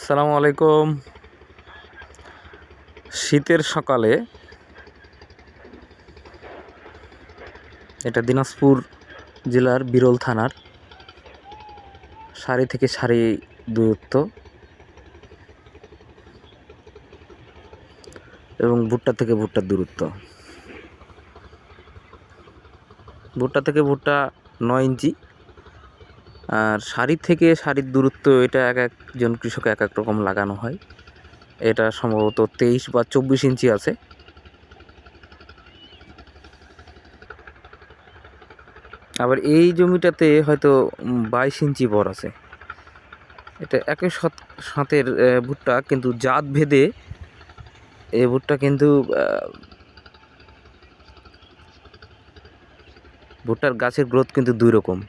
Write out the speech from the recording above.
আসসালামু আলাইকুম। শীতের সকালে এটা দিনাজপুর জেলার বিরল থানার সারি থেকে সারি দূরত্ব এবং ভুট্টা থেকে ভুট্টার দূরত্ব। ভুট্টা থেকে ভুট্টা 9 ইঞ্চি, আর সারি থেকে সারির দূরত্ব এটা এক একজন কৃষক এক এক রকম লাগানো হয়। এটা সম্ভবত 23 বা 24 ইঞ্চি আছে। আবার এই জমিটাতে হয়তো 22 ইঞ্চি বর আছে। এটা একই সাথের ভুট্টা, কিন্তু জাত ভেদে এই ভুট্টা কিন্তু ভুট্টার গাছের গ্রোথ কিন্তু দুই রকম।